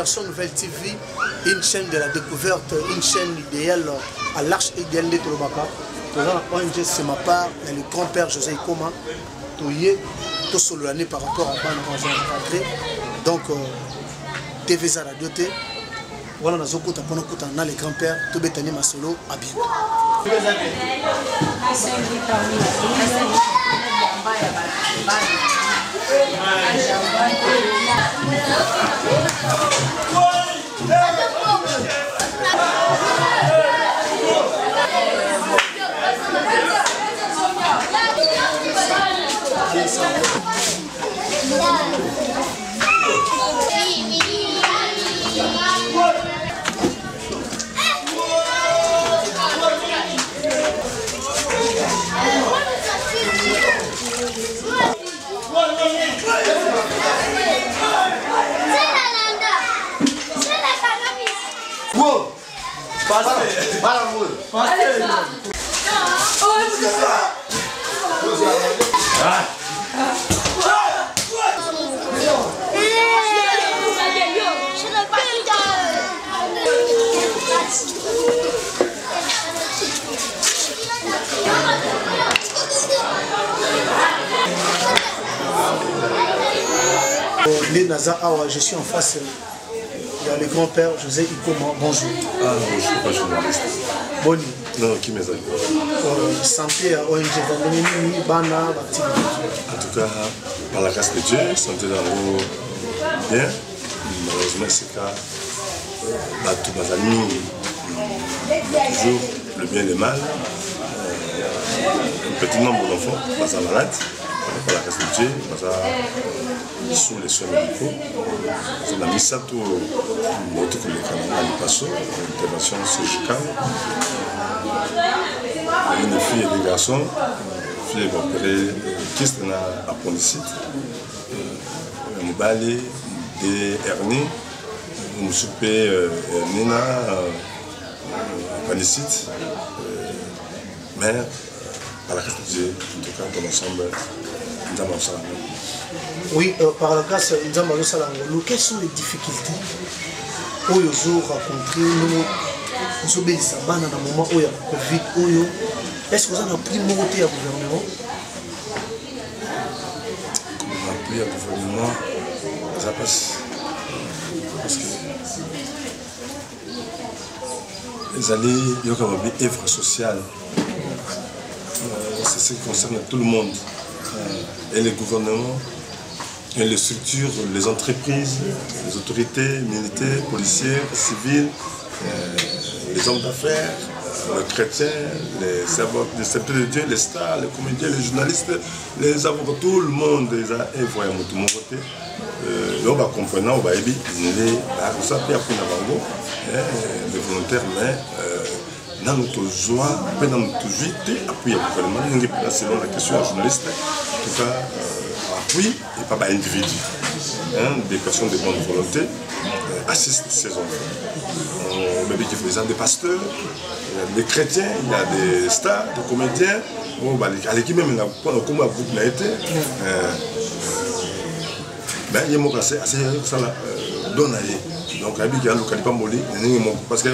Version Nouvelle TV, une chaîne de la découverte, une chaîne idéale à l'arche idéale de Tolobaka. ONG, c'est ma part, et le grand-père José Ikoma, tout solo l'année par rapport à Ban. Donc, TV Radio T. Voilà, nous avons les grands-pères, tout bétani ma solo à bien. Je suis en face. Il y a le grand-père José Ikoma. Bonjour. Ah, bonjour, je ne suis pas journaliste. Bonjour. Non, qui m'est santé à ONG Bana. En tout cas, par la grâce de Dieu, santé dans l'eau bien. Malheureusement, c'est qu'à tout ma famille, toujours le bien et le mal. Un petit nombre d'enfants, pas malade. Par la grâce de Dieu, sous les soins médicaux. On a mis ça tout au passo, l'intervention chirurgicale. Une fille et des garçons, une fille qui a opéré kyste dans l'appendicite, un balai, des hernies, une soupe nina, appendicite. Mais par la grâce de Dieu, en tout cas, dans l'ensemble, nous avons ça. Oui, par la grâce, nous avons ça. Quelles sont les difficultés où ils ont rencontré nous? Nous sommes dans le moment où il y a Covid. Est-ce que vous avez pris mon côté à gouvernement? On a pris à gouvernement, ça passe. Parce que les années, il y a comme une œuvre sociale. C'est ce qui concerne tout le monde. Et les gouvernements, et les structures, les entreprises, les autorités militaires, policières, civiles, les hommes d'affaires, les chrétiens, les serviteurs de Dieu, les stars, les comédiens, les journalistes, les avocats, tout le monde les a envoyés de mon côté. On va comprendre, on va éviter, ça peut apprendre les volontaires, mais dans notre joie, dans notre vie, appuyer le gouvernement, selon la question des journalistes, en tout cas, appui et pas individu. Des personnes de bonne volonté assistent ces enfants. Il y a des pasteurs, il y a des chrétiens, il y a des stars, des comédiens. À l'équipe même, comme vous l'avez été, il y a assez ça donne. Donc, il y a le pas molli, parce que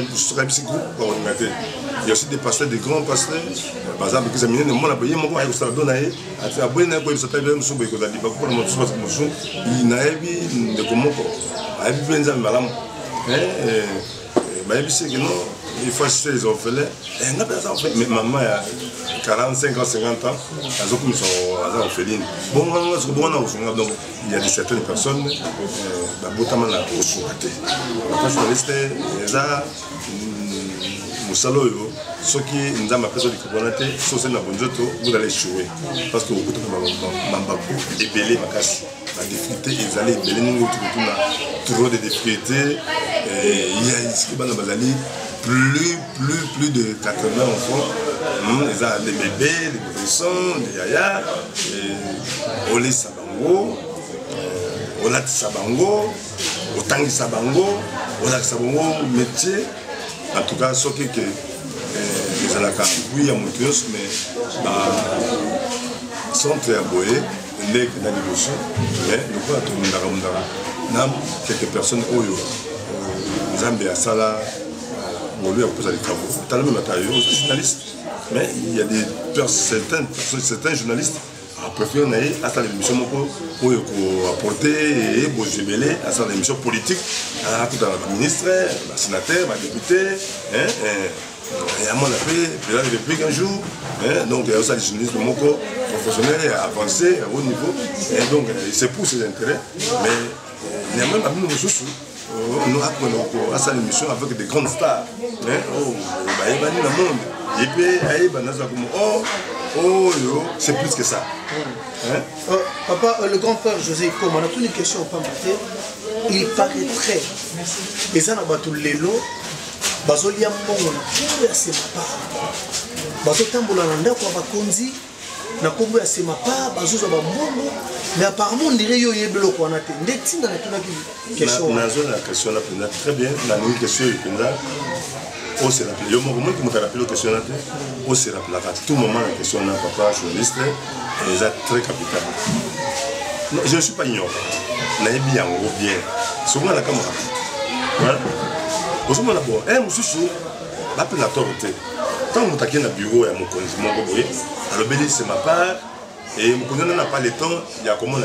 il y a aussi des pasteurs, des grands pasteurs. Par exemple, ils ont mis le monde à payer, mon père a donné. À boire, il y a des pasteurs qui ont dit il n'a pas de comment. Il il faut assister les orphelins. Mais maman a 45 ans, 50 ans, elles sont orphelines. Bon, donc il y a certaines personnes qui ont été choquées. Les journalistes, ceux qui nous ont appris sur les coconates, vous allez échouer. Parce que vous avez ébélé ma casse. La difficulté, ils allaient ébéler, nous toujours des difficultés. Il y a plus de 80 enfants. Ils ont des bébés, des nourrissons, des yaya, Olé Sabango, Olat Sabango, Otangi Sabango, Olat Sabango, métier. En tout cas, ce qui est les alaka, oui, à Montios, mais sont très aboyés, les dans les bouchons, mais nous quoi, tout le monde a quelques personnes, Zambie à Sala, on lui a posé des travaux. Tu as le même matériau, journaliste. Mais il y a certains journalistes qui préfèrent aller à cette émission pour apporter et pour gémeler à cette émission politique, à tout un ministre, un sénateur, un député. Et à mon avis, depuis 15 jours, donc il y a aussi des journalistes professionnels avancés à haut niveau. Et donc c'est pour ses intérêts. Mais il y a même à nous ressources. Nous avons à cette émission avec des grandes stars. Et puis, c'est plus que ça. Papa, le grand-père José Koma, on a toute une question au Pambaté. Il paraîtrait, et ça n'a pas tout les lots, bazolia mbongo na kombo ya semapa bazotambola na ndako ya bakonzi na kombo ya semapa bazozwa bambongo mais apparemment on dirait yo yebeloko wana te nde tinda na tunaki question nazo la question là pendant très bien na ni question pendant on se rappelle yo moko qui me rappelle question là on se rappelle à tout moment la question là papa journaliste et ça très capital. Je ne suis pas ignorant na bien bien souvent la caméra voilà. Aujourd'hui, on a un monsieur qui la torté. Quand on est dans le bureau, c'est ma part. Et on n'a pas le temps, il y a comment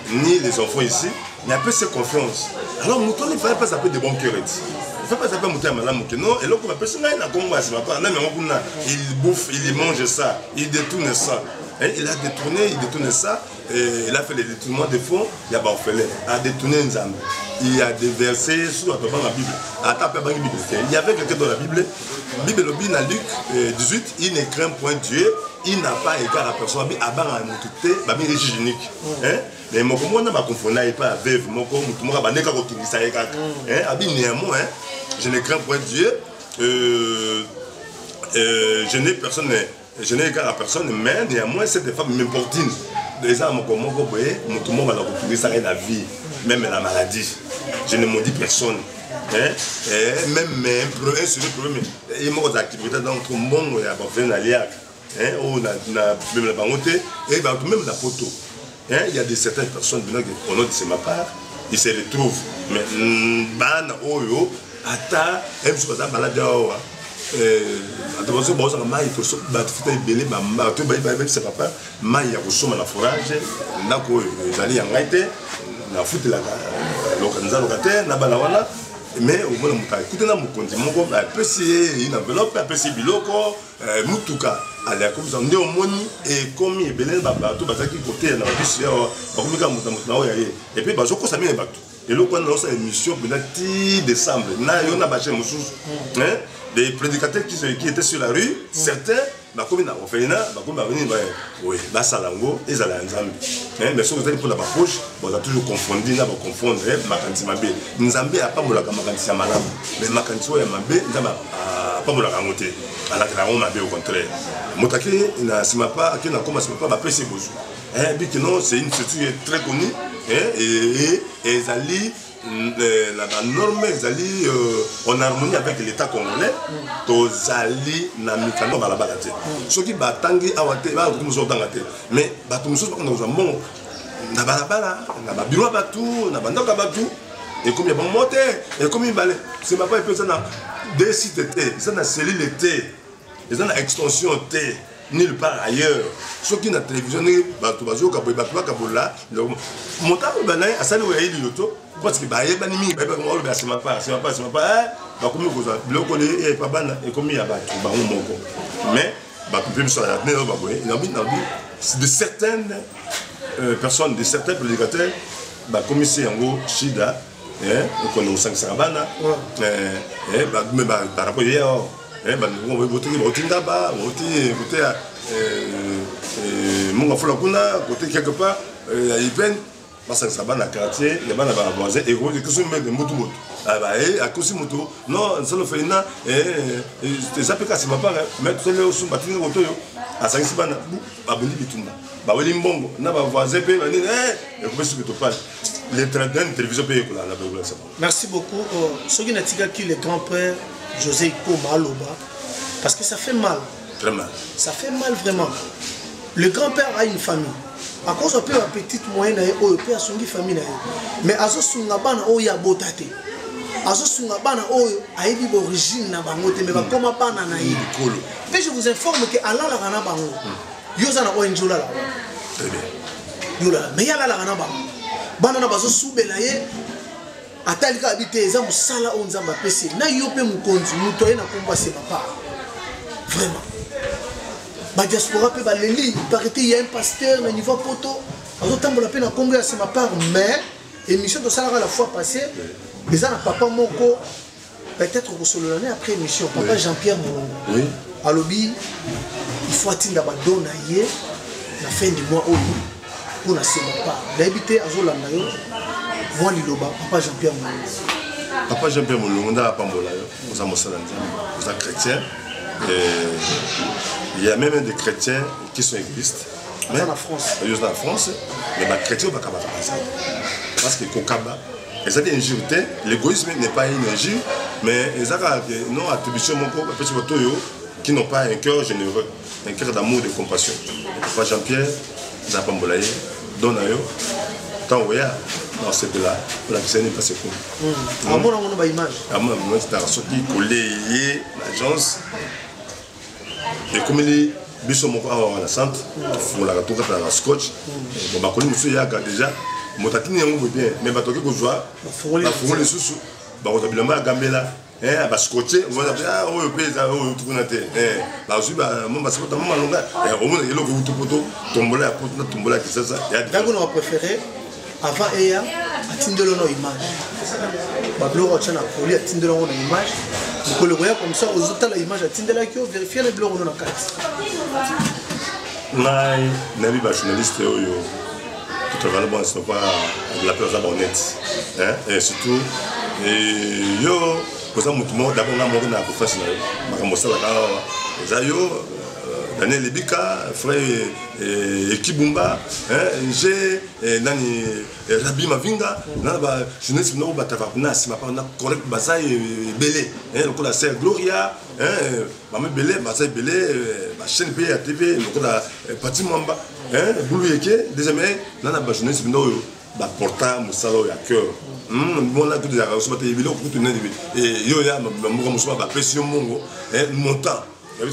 ni les enfants ici, mais après c'est confiance. Alors, on ne fait pas s'appeler de bon cœur. Il ne fait pas s'appeler de madame non. Et là, on appelle ça, il bouffe, il mange ça, il détourne ça. Il a détourné, ça, et il a fait les détournements de fonds, il a détourné une âme. Il y a des versets sur la Bible. Il y avait quelqu'un dans la Bible, Bible dans Luc 18, il ne craint point Dieu, il n'a pas égard à personne, il a un hygiénique. Mais moi, je ne confonds pas avec je ne crains point Dieu, je n'ai personne. Je n'ai égard à personne, mais néanmoins, cette femme m'importune. Les gens m'ont dit tout le monde va retrouver ça la vie, même la maladie. Je ne maudis personne. Même un seul problème. Il y a des activités dans notre monde, il y a des alliés, même la bangoté, et même la photo. Il y a certaines personnes qui au nom de ma part, ils se retrouvent. Mais, attention bon ça mai pour ça battre belé ba to ba c'est papa mai ya kusoma na forage ndako ezali ya ngaite na futi la lokanza lokate na bana wana mais au moins muta écoutez na mukonzi moko apesi une enveloppe apesi biloko mutuka ala comme ça ndio moni et comme belé ba to bazaki côté na bisi ya ba komika muta na oya et puis ba zoko samine bato et le quand on a une émission pendant 10 décembre na yo na ba chez mususu des prédicateurs qui étaient sur la rue, certains, comme on fait oui, Salango, ils allaient en Zambie. Mais si vous allez pour la poche, vous avez toujours confondu, vous confondre Makanti Mabé. Nzambé n'a pas de Makanti Madame, mais Makanti Mabé n'a pas de Makanti. Alors que la Mabé au contraire. Motake, il n'a pas commencé à apprécier Bozo. Non, c'est une structure très connue et ils allaient. La norme est en harmonie avec l'État congolais. Tozali na mikano balabala te. Soki batangi awate ba tumuso tangate. Mais ba tumuso ba nous amon na balabala, na ba bureau batu, na bandaka batu et comme il bon monter et comme il balé. C'est pas peu ça na des sites T, ça na cellule T. Ça na extension T. Nulle part ailleurs. Ce qui est dans la télévision, parce que de certaines personnes, de certains prédicateurs, comme ici en gros, Shida, on est au 5 Sarabana, par rapport on va voter côté quelque part ils viennent parce que ça va dans le quartier les gens va voisin et que sont même de moto à cause moto non ça le fait na et ça peut casser ma part mais tout le sous batine moto à ça ici bana aboni bitunda ba weli mbongo na ba voisin pe ba ni et comme ce que tu parles les télévision paye la population. Merci beaucoup ce qui n'a qui le grand-père José Koma Aloba, parce que ça fait mal. Très mal. Ça fait mal vraiment. Le grand-père a une famille. À cause de la petite moyenne, il peut avoir une famille. Mais à ce moment-là, il y a botate. azosunga bana oyo ayebi origine na bango te mais bakoma bana na ye. Mais je vous informe que alalaka na bango yo za na ONG olala. Très bien. Yo la mais alalaka na bango bana na bazosubela ye atalika habité eza musala o nzamba pesi na yo pe mukonzi muto ye na komba se papa. Vraiment. Ba diaspora pe ba leli parité il y a un pasteur na niveau poto azotambola pe na Congo ya ma part mais émission de ça la fois passée les ana papa moko peut-être que sur l'année après émission papa Jean-Pierre Molongo oui alobi il faut atteindre ba dona ye la fin du mois au pour na ma part d'habiter azolanda yo moi liloba papa Jean-Pierre Molongo papa Jean-Pierre Molongo nda pambola yo oza mosala nzambe oza chrétien. Il y a même des chrétiens qui sont égoïstes. Mais en France. En France, mais les chrétiens ne sont pas parce que Kokaba, l'égoïsme n'est pas une injure, mais ils ont une attribution qui n'ont pas un cœur généreux, un cœur d'amour et de compassion. Papa Jean-Pierre, Zapambolaye, Donayo, Tangoya, dans ce là la scène n'est pas ce coup. À mon avis, on a une image. À mon avis, c'est un sorti collé, l'agence. Et comme il est bisomoko à la centre, pour la retour à la scotch, bon, bah, comme monsieur Yaga déjà, mon tatine est bien, mais bah, toi qui vous jouez, bah, pour les sous, bah, on a bien mal à Gambela, hein, bah, scotché, on va dire, ah, oh, le pays, oh, tout le monde, bah, aussi, bah, mon bah, c'est pas tellement long, et au moins, il y a l'eau, tout poteau, tombola, tombola, qui c'est ça, d'abord, on va préférer, avant, il y a, atteindre leur image. Bablo Rochana, pour lui, atteindre leur image. Donc le voyage comme ça, aux autres l'image atteindre la queue, vérifier les blocs dans la carte. Nabi ba journaliste tout à l'heure c'est pas la personne honnête, hein, et surtout yo pour ça mutumo d'abord na moko na confiance na makambo sala ka zayo Daniel Lebika, frère Ekibumba, j'ai nani Rabi Mavinga, naba jeunesse no batavakuna si ma pas na correct bazai belé, le la sœur Gloria, maman belé, bazai belé, ma chaîne B à TV, le la Pati Mwamba, Boulou Yeke, deuxième nana ba jeunesse no ba porta musalo ya cœur. Bon là tout déjà on se battait billet pour tout nez et yo ya mo muso ba pression mongo, montant. Mais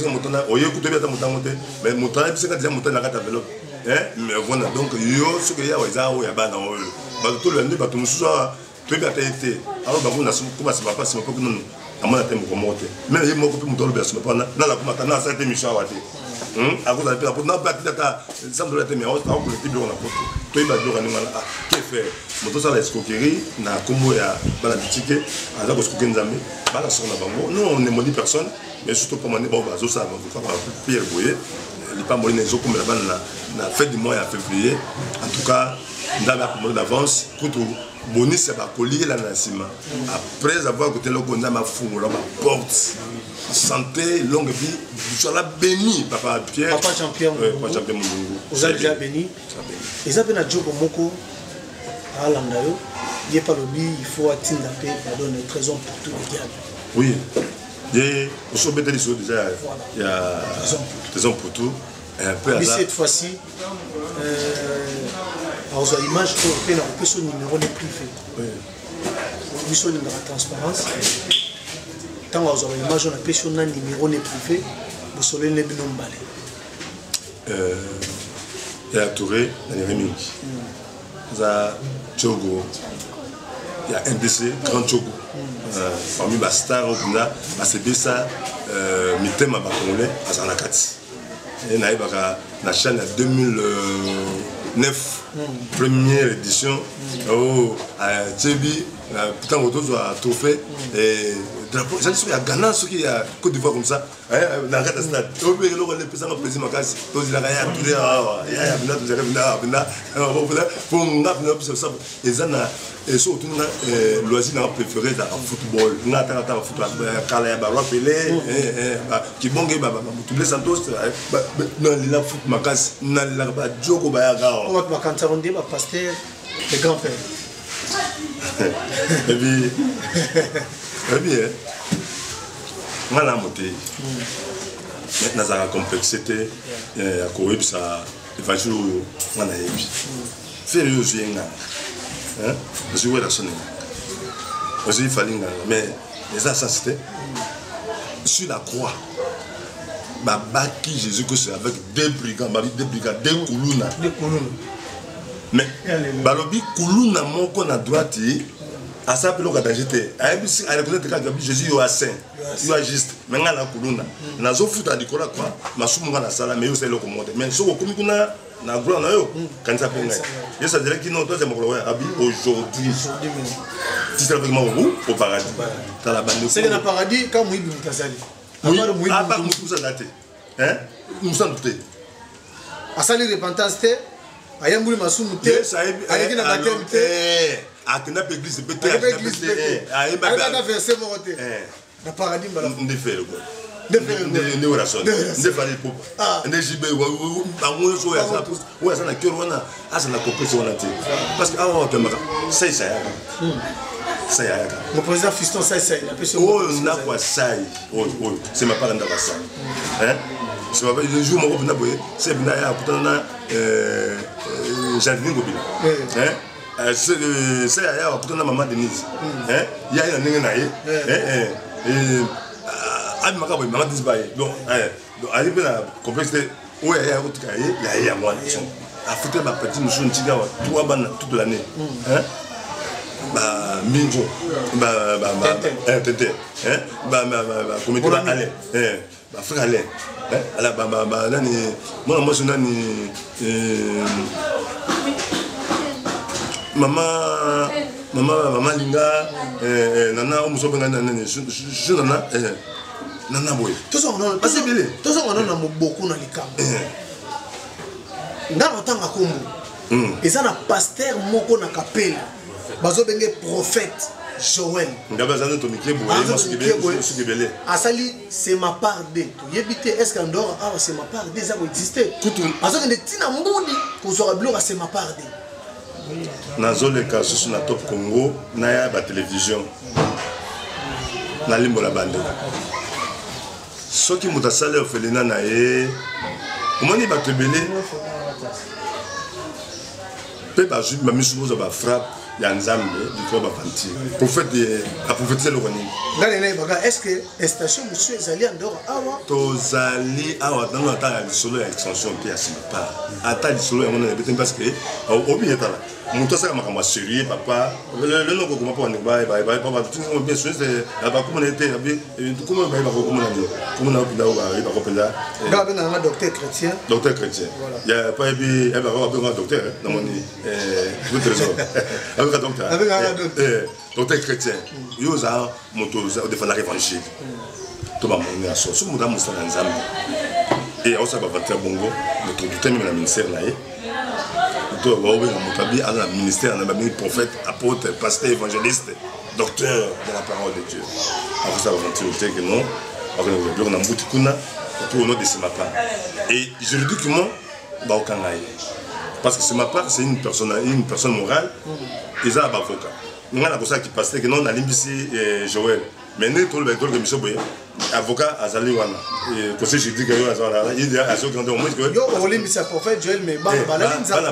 mon temps c'est déjà mon temps na kata vélo mais voilà donc yo ce que ya waza o ya bana o ba to le ba to mususu to bi ata été alors ba kuna kuma se papa se papa non amana tembo ko mote mais ye moko pe mutolo be se papa na la kuma na sa émission wati à cause de la pour na ba tata ça doit être mais on a pour le type on a pour to ba do kanima ah qu'est fait moto ça la escroquerie na kombo ya bana bitike ala ko escroquer nzambe bana sona bango nous on ne maudit personne. Mais surtout pour moi, bon, ça va Pierre Boyer, il pas moyen de comme la fête du mois en février. En tout cas, dans la commande d'avance, pour tout bonus, ça va coller la naissance. Après avoir goûté le condamné à fou, la porte, santé, longue vie, je suis là béni, papa Pierre. Papa Jean-Pierre, papa Jean-Pierre Moulungu. Vous avez déjà béni. Et ça, ben, Djoko Moko, à Landayo, il n'y a pas le but, il faut atteindre la paix, pardon, une raison pour tout le diable. Oui. Et au sommet de l'histoire déjà, il y a des hommes pour tout. Mais cette fois-ci, on a l'image qu'on peut son numéro de privé. Nous sommes dans la transparence. Tant qu'on a l'image, on a pu son numéro de privé, vous savez les binoms balais. Il y a Touré, il y a Rémi. Il y a Djogo. Il y a NDC, Grand Djogo. Parmi les stars, c'est ça, Mitem à Bakonolé, à Zanakati. Et il y a la chaîne 2009, première édition, à Tchébi, putain, on a tout fait. Et il y a Ghana, ceux qui a Côte d'Ivoire comme ça, dans la stade. On peut le plaisir à plaisir, il y a et surtout, le loisir préféré dans le football. Nous avons le football, qui bon, tous les Santos, dans le foot, dans le Djoko, on va te demander, pasteur, le grand-père. Et puis, moi, la montée, maintenant, ça a complexité, il y a quoi, ça, évangile, on a eu. Faire le jeu, je suis là, sonner. Aussi, il fallait. Mais les assassins, sur la croix, Baki Jésus-Christ avec deux brigands, deux Koulouna. Mais, Balobi Koulouna, mon qu'on a droite, à ça, peut le danger. À reconnaître que Jésus est saint, il est juste. Mais on a la Koulouna. On a fait à Nicolas, quoi, ma somme à la salle, mais c'est le commande. Mais ce qu'on a. Na gloire na yo quand ça fait et ça dirait qu'il non toi c'est mon gloire aujourd'hui si c'est avec moi au paradis dans la bande c'est dans le paradis quand moi il kazali à part nous ça daté hein nous sommes doutés à ça les repentance té ayambuli masumu té avec na baptême té à que na église pété à na verset mo té na paradis mbala on fait le de orations de faire les pop de jibe bango so ya ça ouais ça na cœur wana asa na compréhension wana té parce que avant tu maka ça ya mon président fiston ça il a pêché oh na quoi ça oh c'est ma part ndaba ça hein c'est pas le jour mon na boye c'est bina ya kutana Jacqueline Gobila hein c'est ya kutana maman Denise hein ya ina ninga na ye ah mais quand maman dit bail donc arrive la complexité où il y a autre il y a moi affecter ma petite monsieur ntiga toi ban toute l'année hein bah minjo bah tete hein bah comité aller bah frère aller hein ala bah nani moi je nani maman linga nana omuso benga nani je nana nana boy tous on a beaucoup na likambo ndana tanga kombo eza na pasteur moko na kapela bazo benge prophète Joël ngabazana to mikebo asali c'est ma part de yebité est-ce qu'en dehors ah c'est ma part de ça va exister azo ngende tina mbuni kozora biloko c'est ma part de nazoleka susu na Top Congo na ya ba télévision na limbo la bande soki mutasale ofelina na ye omoni bato ebele mpe bazwi bamisuboza bafrappe ya nzambe likolo bafanti prophète aprophétise eloko nini ngani naye baka est ce que station mosusu ezali en dehors awa tozali awa ntango ata ya lisolo ya extension mpe ya nsima pa ata lisolo yango na ebete parce que obi etala moto asaka makambo ya sérieux papa lelo kokoma mpo bandeko bien sûr bakomona ete komona baye bakokomona nini komona opinda o baye bakopenza nga abenganga docteur chrétien ya pa ebi abenga docteur namoni trésor abenga docteur chrétien yo oza moto odefanda évangile to bamoni ya so soki moto amosala nzambe e aosala bavantere bongo moto odute meme na ministère na ye moto baobenga moto abi aza na ministère na babengi prophète apôtre pasteur évangéliste docteur de la parole de Dieu akosala bavantere te ke non biloko na mbuti kuna pour au nom de Semapa et juridiquement baokanga ye parce que Semapa c'est une personne morale ils ont un avocat nous avons ça qui passe que non nalimbisi Joël mais nous tout le monde de monsieur Boye avocat azali wana conseil juridique yo azala il a assez grand au moins que yo olimbisa prophète Joël mais bana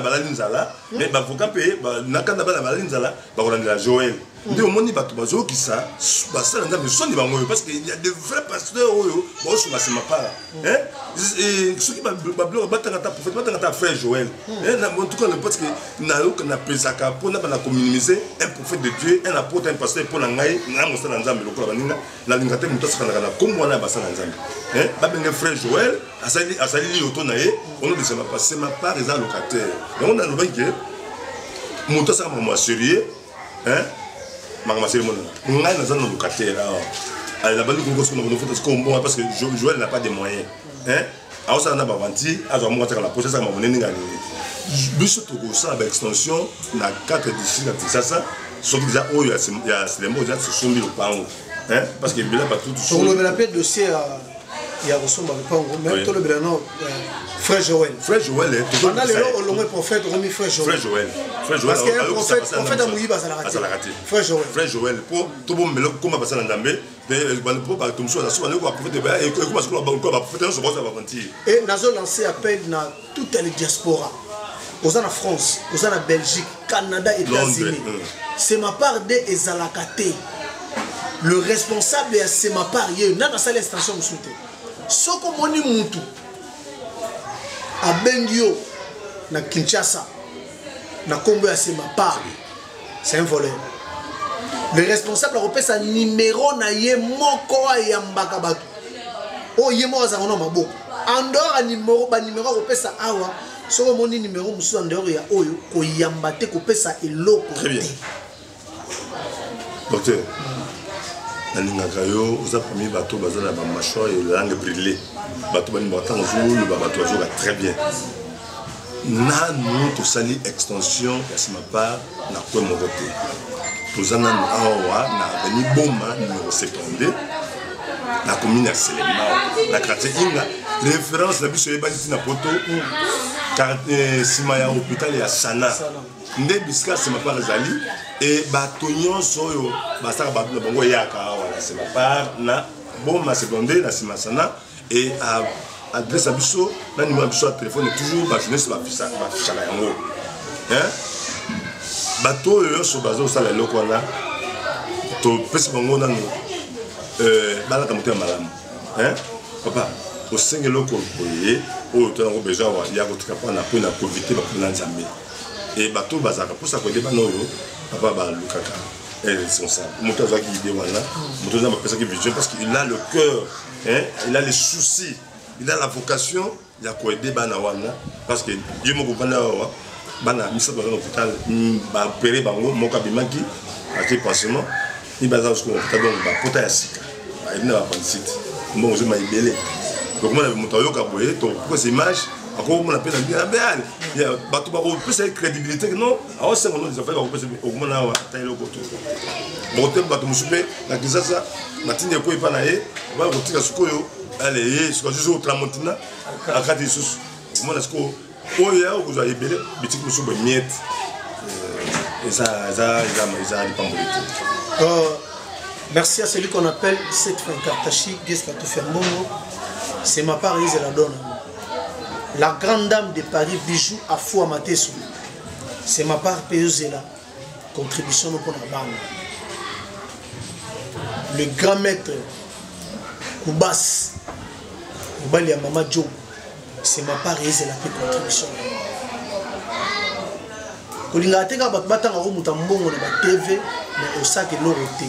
balali nzala mais avocat paye nakanda bana balali nzala bakolanda Joël nde omoni bato bazokisa basala nzambe soni bango parce que il y a de vrais pasteurs oyo baosunga Semapa soki babiloko batanga ta prophète batanga ta frère Joël en tout cas parce que na pesaka mpona bana kominimiser un prophète de Dieu un apôtre un pasteur mpo na ngai na mosala nzambe lokola baninga nalinga te moto asakanaka na kombo wana ya basala nzambe babenge frère Joël asali liyoto na ye ono de Semapa eza locataire yango nalobaki ke moto asaka makambo ya sérieux ngai naza na locataire awa nabandi kokosikonafotasikombonga parce que Joël n'a pas de moyens aosala na bavanti azwa mongo ataka na poche asaka mamonene nga nini biso tokosala baextension na 4 district ya Kinshasa soki eza oyo ya Selemo eza tosombi lopango parce que bila batutolobela mpe dossier ya kosomba lopango mais tolobela no frère Joël pendant lelo olongwe prophète okomi frère Joël parce que prophète amoyiba azalaka te frère Joël po tobombela koma basala nzambe po bato mosusu aza soki baprophète ekoma sikola baprophète nyonso baoza bavantir et nazo lancer appel na toute les diaspora oza na France oza na Belgique Canada États-Unis c'est ma part de ezalaka te le responsable ya sema part ye na sala extension musute soko moni mutu abengio na Kinshasa na kombo ya sema part c'est un voleur. Le responsable a sa numéro na ye moko ya mbaka bato o ye mo za ngona maboko en dehors a numéro sa awa soko moni numéro musu en dehors ya oyo ko yamba te ko pesa eloko. Très bien. Docteur, Naningakayo, vous avez promis bateau basé dans la mâchoire et la langue brûlée. Bateau bani bateau le bateau joue très bien. Na nous to sali extension ya sima part na quoi mon côté. Tous en awa na bani boma numéro 72 na commune ya Selema na quartier Inga référence la biso yebani na poto quartier sima ya hôpital ya Sana. Nde biska sima part zali et batonyon soyo basaka babuna bango yaka wala sima part na boma secondaire na sima Sana et à adresse à biso na numéro biso à téléphone toujours ba jeunesse ba fichaka yango hein bato yo so bazo sala loko na to pesi bango na bala ka muté malamu hein papa o senge loko boye o to na besoin wa ya ko tika pa na po na covid ba ko na nzambe et bato bazaka pour ça ko deba no yo papa ba lukaka est responsable moto za ki ide wana moto za ba pesa ki vision parce qu'il a le cœur hein il a les soucis. Il a la vocation, il a quoi aider bana wana parce que Dieu m'a compris là bana misa dans l'hôpital ba opérer bango moka bimaki à pansement il baza jusqu'au hôpital donc ba pota ya sika ba il na appendicite bon je m'a ibelé donc moi mon tayo ka boye to pour ces images encore on appelle bien béal il y a bato ba ko cette crédibilité non alors c'est mon des affaires ko au moins na tayo loko to bon te bato musube na kisasa na tinde ko ipa na ye ba ko tika sukoyo. Allez, ce que je joue au Tramontina, à Kadissus, moi, est-ce que oh, il y a vous avez belé, petit monsieur Miette, et ça, merci à celui qu'on appelle cette fin Kartachi, Gespato Fermono, c'est ma part, ils la donnent. La grande dame de Paris, Bijou à Fou Amatesu, c'est ma part, Péozela, contribution pour la bande. Le grand maître, Koubas, Koubali à Mama Joe, c'est ma part et c'est la contribution. Kolinga teka batanga ko mutambongo na TV mais au sac de l'oroté.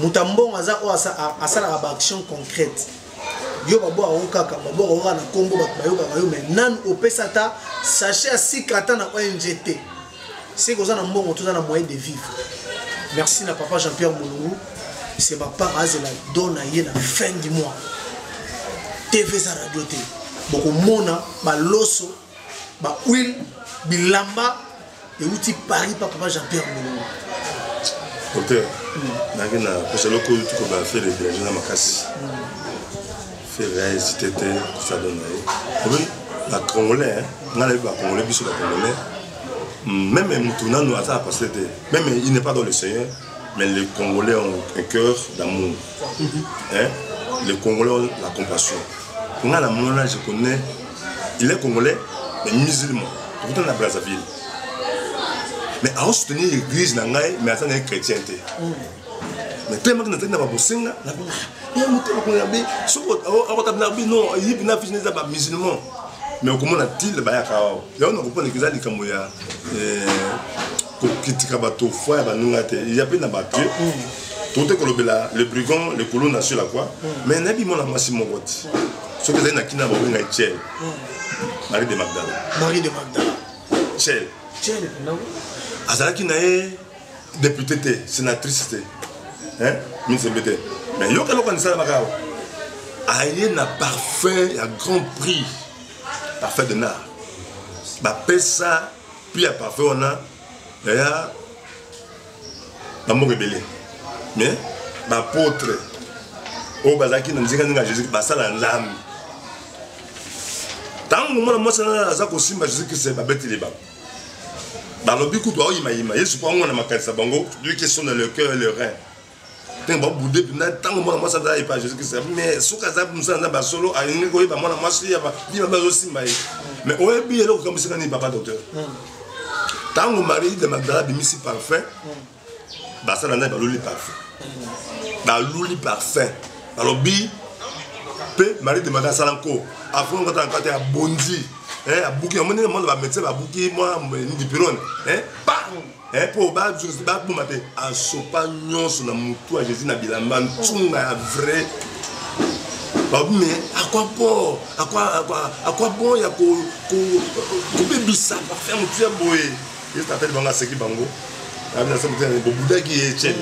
Mutambongo aza o asala ba action concrète. Yo babo a kaka babo o na kombo ba yo ba yo mais nan opesa ta sachet à 6 kata na ONGT. C'est que ça na mbongo tout ça na moyen de vivre. Merci na papa Jean-Pierre Moulou. C'est ma part à la donne à la fin du mois. TV za radio te. Boko mona ba loso ba huile bilamba et outil Paris par papa Jean-Pierre Moulou. Docteur, nagena parce que loko tu ko ba faire les villages na makasi. Faire réalité ça donne. Oui, la congolais, na le ba congolais biso ba congolais. Même Moutouna nous a passé même il n'est pas dans le Seigneur. Mais les Congolais ont un cœur d'amour. Hein? Les Congolais ont la compassion. Quand à mon là, je connais, il est Congolais, mais musulman. Tout en Brazzaville. Mais à soutenir l'église, mais à ça, il est chrétien. Mais tellement que nous avons pas bossé, là, il y a un mot qu'on a dit, non, il y a un musulman. Mais comment a-t-il le bail à Kao? Il y a un peu de gens qui ont il y a plein de battu. Tout est que le brigand, le colon n'a sur la quoi. Mais n'a pas mon massimo vote. Ce que j'ai qui n'a pas eu Tchel. Marie de Magdala. Marie de Magdala. Tchel. Tchel, non. Azala qui n'a député, sénatrice. Hein? Ministre BT. Mais il y a quelqu'un qui a dit Aïe n'a parfait, il y a grand prix. Parfait de nard. Bah, ça, puis à parfait, on a. Il y a un mot rebelle. Mais, l'apôtre, au Bazaki, nous disons que Jésus passe à l'âme. Tant que moi, je suis Jésus qui s'est battu les bas. Dans le but, il se prend à ma carte, lui qui sont dans le cœur et le rein. Tant que moi, je suis pas Jésus qui s'est mais sous Kazab, nous sommes dans solo, à une école, moi, je suis aussi. Mais au début, il y a comme si on n'est pas docteur. Tant que Marie de Magdala est ici parfait, ça n'a pas l'oli parfait. L'oli parfait. Alors, Marie de Madame Salanko, après on va t'enquêter à Bondi, à Bouki, on va mettre à Bouki, moi, ni Piron, pour mater, à Sopagnon, sur la moutou, à Jésus Nabilaman, tout est vrai. Mais à quoi bon? À quoi bon? Il y a combien de ça pour faire un petit boy? Il s'appelle Banga Seki Bango. Il y a un Bouddha qui est tchèque.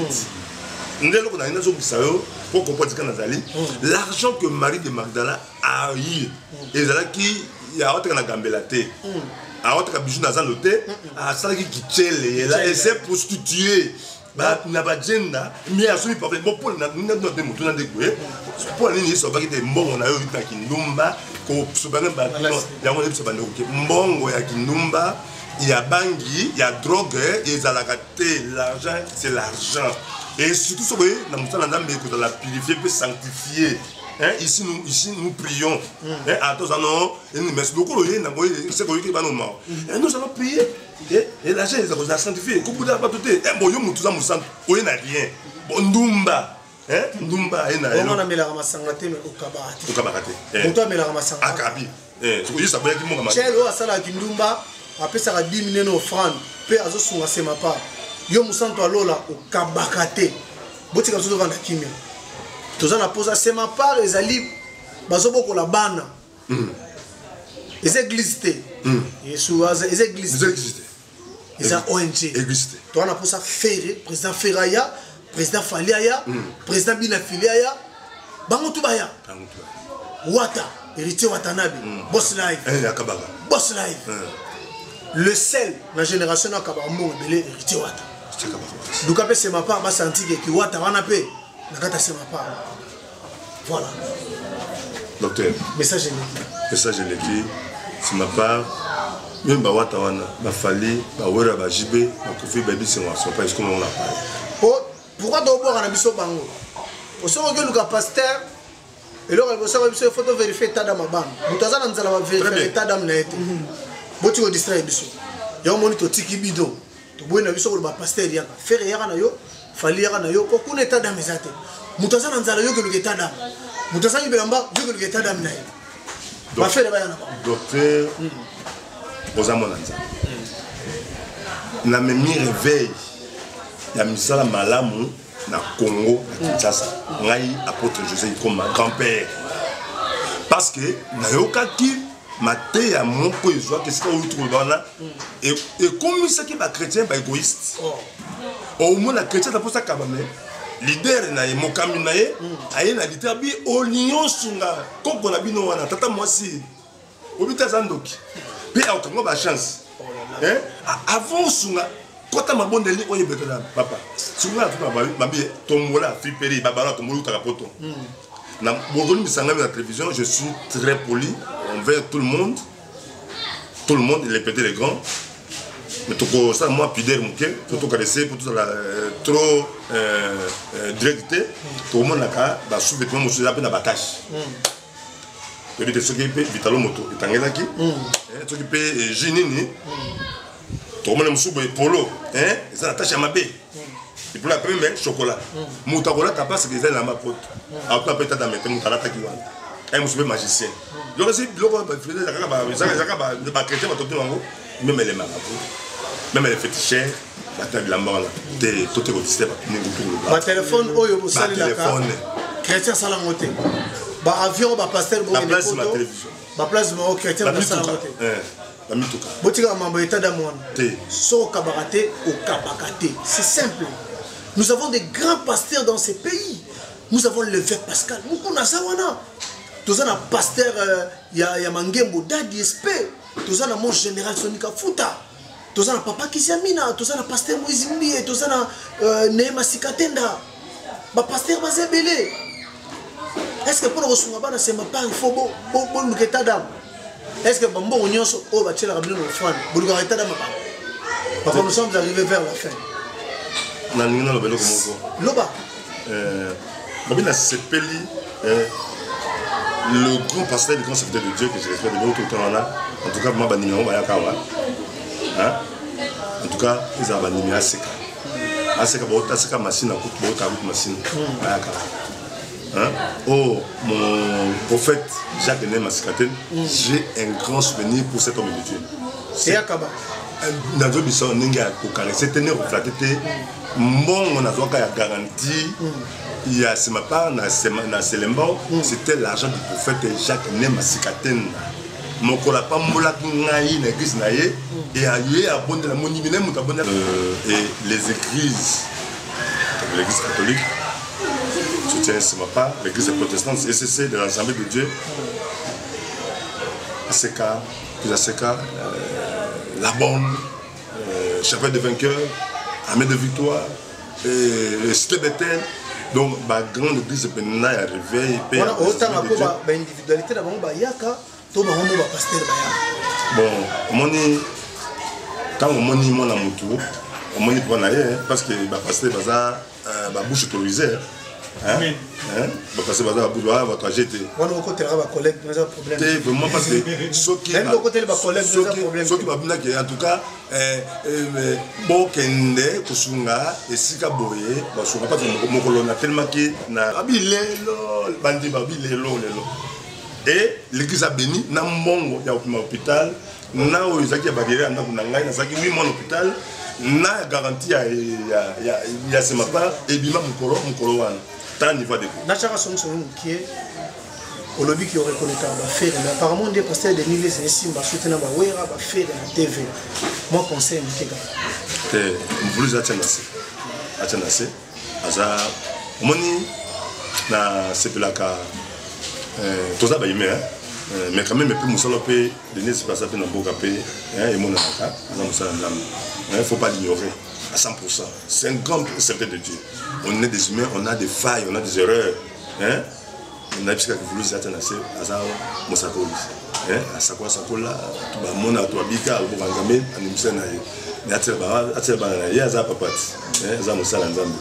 Pour comprendre l'argent que Marie de Magdala a eu, et qui a autre gambelaté, a autre bijou dans un hôtel, a ça qui tchèle, et s'est prostituée. N'a pas de gêne, mais à celui qui bon pour nous notre moutons de coué pour aller sur baguette bon on a eu ta kinumba ko subana ba ya on est subana ko mbongo ya kinumba il y a bangui il y a drogue et ça la gâté l'argent c'est l'argent et surtout ce que dans notre landam mais que la purifier peut sanctifier. Ici nous prions. Attention, nous merci beaucoup. C'est quoi qui va nous mort. Nous allons prier. Et l'argent, ça va sanctifier. Qu'on peut pas tout. Bon, yo mutuza musant. On n'a rien. Bon, ndumba. Ndumba, ena. On a mis la ramassangate mais au kabarate. Au kabarate. On doit mettre la ramassangate. Akabi. C'est juste ça peut être mon Chel o asala kindumba. Après ça va 10 millions d'offrandes. Pe azo sunga sema pa. Yo musanto alola au kabarate. Botika zo vanda kimia. Tous en a posé c'est ma part les alliés bazoboko la bana les églises les églises les ONG toi on a posé Ferré président Ferraya président Faliaya président Binafiliaya bango tubaya Wata héritier Watanabe boss live boss live le seul la génération na kabambo belé héritier Wata donc après c'est ma part ba senti que Wata wana pe. Voilà. Docteur. Message électrique. Message électrique. C'est ma part. Même Bawatawana, Bafali, Bawera, Bajibé, Bakofi, Baby, c'est moi. C'est pas comme on l'a parlé. Pourquoi d'abord on a mis ça bango? Au sein où le pasteur, et là il faut vérifier l'état d'âme. Moutaza n'a pas vérifié l'état d'âme. Boti au distrait biso. Il y a un moniteur tiki bidon. Tu vois, il y a un pasteur qui a fait rien à yo. Fali yana yo ko kuna état d'âme ezate mutaza na nzala yo ke le état d'âme mutaza ni belamba yo ke le état d'âme na ye ba fait ba yana docteur Ozamona nza na memi réveil ya misala malamu na Congo na Kinshasa ngai apôtre José comme ma grand-père parce que na yokaki maté ya moko ezwa que c'est où trouver bana et comme ça qui va chrétien ba égoïste au moins la chrétien pour ça kabame leader na ye mokami na ye aye na litabi olion sunga koko na bino wana tata mwasi obita zandoki pe autongo ba chance avant sunga kota mabondeli oye betela papa sunga tu ba mabi tombola fliperi babala tombola ta poto na bogoni misanga na télévision je suis très poli envers tout le monde les petits les grands. Mais tout ça, moi, pudeur, pour tout caresser, pour tout la trop directé, tout le monde a qu'à sous-vêtement, je suis appelé la batache. Tu dis, ceux qui paient Vitalo Moto, et Tangelaki, ceux qui paient Ginini, tout le monde a sous polo, et ça attache à ma baie. Et pour la première, chocolat. Moutakola, t'as pas ce qu'ils aiment à ma pote. Après, après, t'as mis Moutala Takiwan. Et je suis magicien. Donc, si le chrétien va tomber en haut, même les marabouts. Même les féticheurs, la table de la mort, tout est au ma téléphone, oyo sali la carte. Chrétien salangote. Ba avion, ba pastel, ba place ma télévision. Ba place ma chrétien ba salangote. La mituka. Botika mambo état d'amone. So kabarate au kabakate. C'est simple. Nous avons des grands pasteurs dans ces pays. Nous avons l'évêque Pascal. Nous connaissons ça. Tous un pasteur, il y a Mangembo, Dadi SP. Tous un mon général Sonika Futa. Tous un papa Kisiamina. Tous un pasteur Moizimbi. Tous un Neema Sikatenda. Ba pasteur Bazebele. Est-ce que pour le recevoir, c'est ma part, il faut bon nous état d'âme. Est-ce que bon on y a oh bah tu l'as ramené au fond. Bon nous état d'âme. Papa nous sommes arrivés vers la fin. Nanina le belo comme Loba. Bobina Sepeli. Le grand pasteur, le grand serviteur de Dieu que je respecte de tout le temps là, en tout cas, moi, je numéro, en tout cas, ils ont un numéro à Seka. aseka machine à coupe machine oh mon prophète Jacques Né Masikaten, j'ai un grand souvenir pour cet homme de Dieu. C'est Akaba. Dans le bisson ninga kokale c'était ne reflété bon on a droit à garantie il y a ce matin na Selembo c'était l'argent du prophète Jacques Né Masikaten mon kola pas mola ngai na église na ye et a eu abonné la monument mutabonné et les églises comme l'église catholique soutient ce matin l'église protestante ECC de l'Assemblée de Dieu ACK la bonne, chapelle de vainqueurs, armée de victoire, cité Bethel. Donc, ma grande église est arrivée. On a autant d'individualité d'abord, Yaka, tout le monde va passer bon, quand on dit mon amour, on dit pour naïe, parce que va passer la bouche autorisée. Hein? Passer par là, va trajet. On a côté là, collègue, nous avons problème. C'est vraiment parce que ceux qui même côté là, collègue, nous avons problème. Ceux qui va venir en tout cas, bon kende kusunga esika boye, basunga pas mon colonne tellement que na abilelo, bandi babilelo lelo. Et l'église a béni, na mbongo ya hôpital, na oyizaki bagere anda kunangai na saki 8 mois hôpital, na garantie ya ce matin et bima mukolo wana. Nachara son qui est au lobby qui aurait connu à faire, mais apparemment des pasteurs de Niles et Simba soutenant à Wera va faire la TV. Moi, conseil, je voulais attendre assez. Aza, moni na sepelaka toza ba yime mais quand même plus musalope de ne se passer na boka pe et mon aka na musala ndam. Il faut pas l'ignorer à 100%. C'est un grand serviteur de Dieu. On est des humains, on a des failles, on a des erreurs. On a puisque vous voulez attendre assez, Azao, Mosakoli. À Sakwa Sakola, tout le monde a tout habité, à Bouvangamé, à Nimsena. Il y a des Aza Papat, Aza Moussala Nzambi.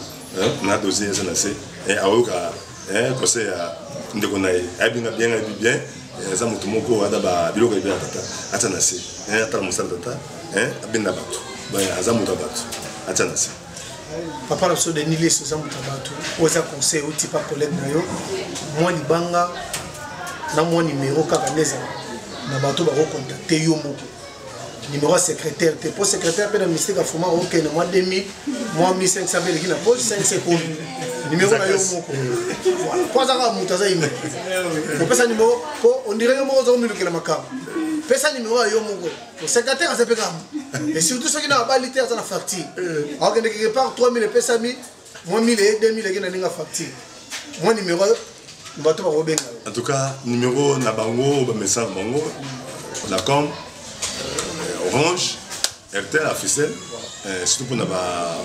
On a dosé assez. Et à Oka, conseil à Ndekonaï, Abina bien, bien. Aza Moutomoko, Adaba, Biloka Bia Tata, Atanase, Atala Moussala Tata, Abinabatu, Aza Moutabat, Atanase. Papa la de Niles aux Amoutabatou, aux conseils, au type collègue Nayo, moi Libanga, na moi numéro Kabaneza, na bateau va recontacter Yomo. Numéro secrétaire, t'es pas secrétaire, mais dans le ministère de Foma, ok, na moi 2000, moi 1500, il a pas 5 secondes. Numéro na Yomo. Voilà, quoi ça va Moutaza Ime. On peut ça numéro, on dirait Yomo aux hommes de la Macam. Pesa numéro à Yomo. Le secrétaire a fait comme. Et surtout ceux qui n'ont pas l'été à la facture. Alors que quelque part 3000 pesa 1000, moi 1000 et 2000 qui n'ont pas facture. Moi numéro, nous va tout rebenga. En tout cas, numéro na bango, message bango, la com, Orange, RTL, officiel, surtout pour la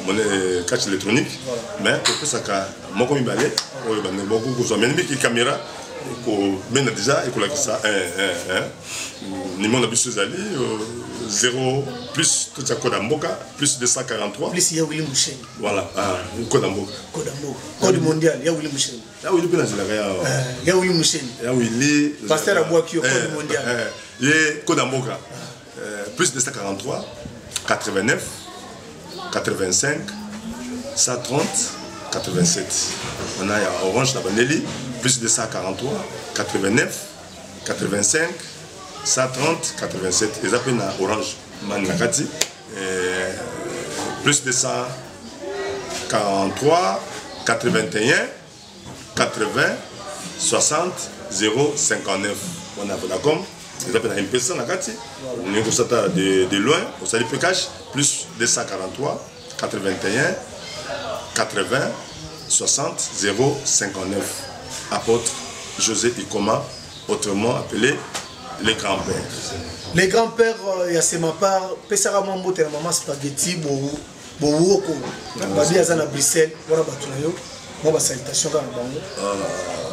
monnaie cash électronique. Mais pour ça, moi comme il balai, beaucoup de gens, même qui caméra. Mais déjà, il y a ça, numéro de Zali, 0 plus tout ça code Amboka, plus 243. Plus il y a Willy Mouchen. Voilà, code Amboka. Code mondial, il y a Willy Mouchen. Il y a Willy Mouchen. Il y a Willy Mouchen. Il y a Willy. Pasteur Abouaki au code mondial. Il y a code Amboka. Plus 243, 89, 85, 130, 87. On a Orange Tabanelli. Plus de 143, 89, 85, 130, 87. Ils appellent Orange Manakati. Plus de 143, 81, 80, 60, 0, 59. On a Vodacom. Ils appellent MPC Nakati. On est de loin. On s'est dit cash. Plus 243, 81, 80, 60, 0, 59. Apôtre José Ikoma, autrement appelé les grands-pères. Les grands-pères, il y a ma part, Pessara Mambo, la maman spaghetti, Bouwoko, Babi Azana Bruxelles, voilà, Batunayo, moi, salutation dans le bango.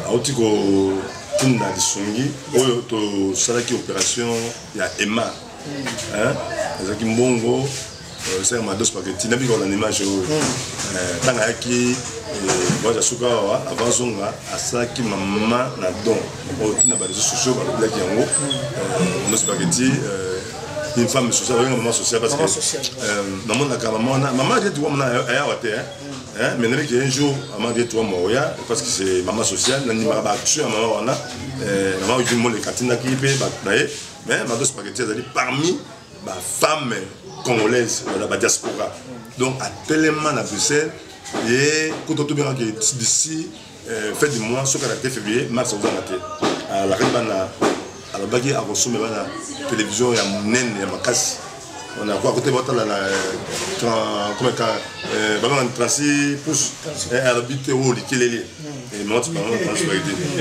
Aotiko, Tunda Dissungi, Oyo, Salaki Opération, il y a Emma, Zaki Mbongo, c'est ma dose spaghetti, n'a pas eu l'image. Tangaki, Boja Suka, avant Zonga, Asaki Maman, la don, au Tina, les réseaux sociaux, les yango, nos spaghetti, une femme sociale, une maman sociale parce que maman dit toi mais un jour maman dit toi parce que c'est maman sociale n'anima pas tu maman maman dit moi les katina qui peut mais ma dos spaghetti elle dit parmi ma femme congolaise de la diaspora donc à tellement à Bruxelles et quand on bien d'ici fin du mois sur caractère février mars on va à la reine alors bagui a reçu mais la télévision ya munene ya makasi on a quoi côté bota la comme quand 36 pouces et à l'habité au likelele et moi tu parles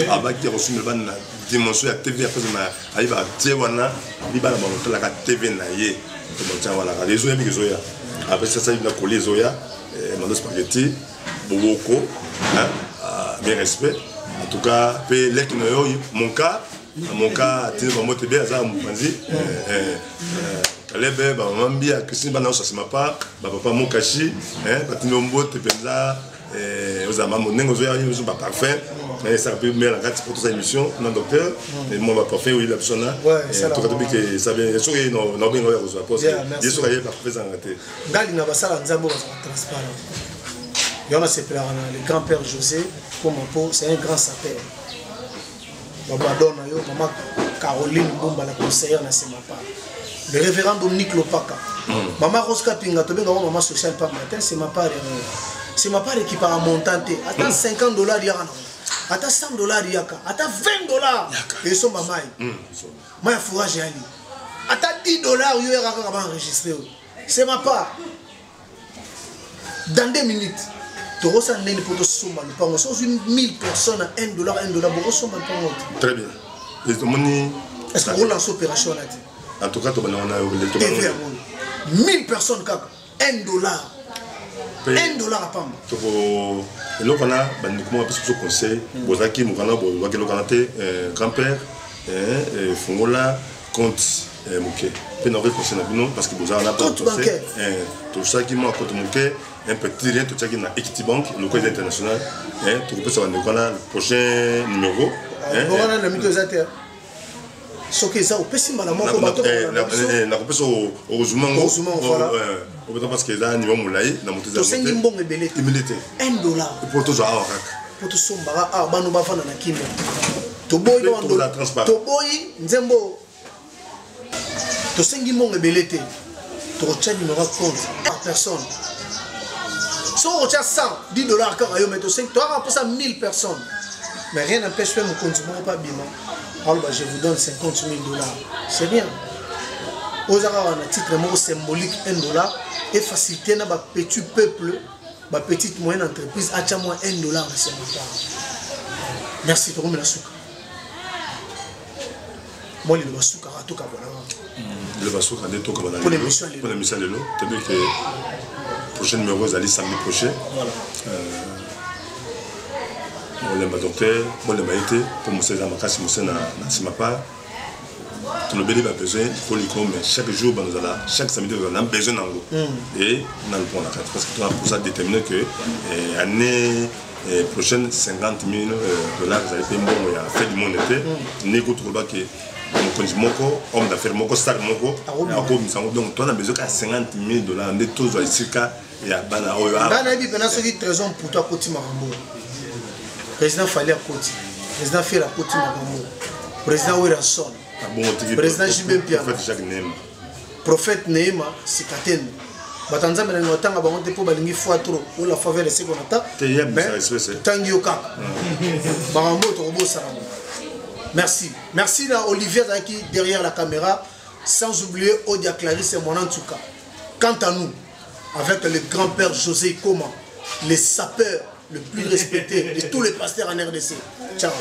en a bagui a reçu mais la dimension ya TV après ma arrive à tiwana li ba la la TV na ye comme ça voilà les zoya bizoya après ça il a collé zoya mando spaghetti boboko hein bien respect en tout cas pe lekino yo mon cas tu vas monter bien ça mon panzi kalebe ba mambia Christine bana ça c'est ma part papa mon kashi hein patino mbote penza aux amants mon nengo zoya yo ba parfum et ça peut mettre la carte pour toute cette émission non docteur et moi ba parfum oui la personne en tout cas depuis que ça bien sûr non bien on reçoit parce que il soit pas parfait en raté ngali na basala nzambo ba transparent yona c'est père le grand-père José comme c'est un grand sapeur Babadona yo maman Caroline Bomba la conseillère na c'est ma part le révérend Dominique Lopaka maman Rosca Pinga to benga maman sociale par matin c'est ma part qui part montante attends $50 yaka attends $100 yaka attends $20 et son maman moi fourage ali attends $10 yo yaka ka enregistrer c'est ma part dans 2 minutes tu ressens une pour te sommer le pango sur 1000 personnes à $1 pour sommer le pango très bien est-ce qu'on lance opération là en tout cas tu as 1000 personnes $1 $1 à pam et là on a comment parce que ce conseil bozaki mukana bozaki le canate grand-père et fongola compte moké pe na conseil na bino parce que bozana pas conseil tout ça qui moi compte moké un petit rien tout ça qui na Equity-Bank le coin international et tu peux savoir le prochain numéro on a le mythe exacteur ce que ça au pessimala moi comme bateau na ko peso heureusement parce que là niveau moulay na moto za sengi mbongo ebele humilité $1 pour tout ça pour tout sombara banu bafana na kimba to boy to boy nzembo to sengi mbongo ebele te to tchani numéro compte par personne si on retient $100 car ayo mais to 5 toi pour ça 1000 personnes mais rien n'empêche faire mon compte pas bima alors je vous donne $50 000 c'est bien aux arabes un titre symbolique $1 et faciliter na ba petit peuple ba petite moyenne entreprise acha moi $1 c'est ma part merci to comme la souka moi le basuka to ka bona le basuka de to ka bona pour l'émission de l'eau tu veux que prochain numéro allez samedi prochain voilà on le docteur moi le maïté pour me faire ma casse na ma part tout le bébé a besoin pour lui comme chaque jour nous allons chaque samedi on a besoin d'ango et on a le point là parce que tu as pour ça déterminer que année prochaine $50 000 vous allez payer bon il y a fait du monde été négo tout le que mon conjoint moko homme d'affaires moko star moko donc toi on a besoin de $50 000 on est tous ici cas il y a bana oyo bana bi bana soki trésor pour toi côté marambo président fallait à côté président fait la côté marambo président Wilson président Jibem Pia prophète Neema Sikaten batanza mena ngotanga bango te po balingi fois trop ou la faveur c'est qu'on attend tangi yoka marambo to robo saramo merci à Olivier qui derrière la caméra sans oublier Odia Clarisse et mon Antouka. Quant à nous avec le grand-père José Koma, les sapeurs le plus respecté de tous les pasteurs en RDC. Ciao.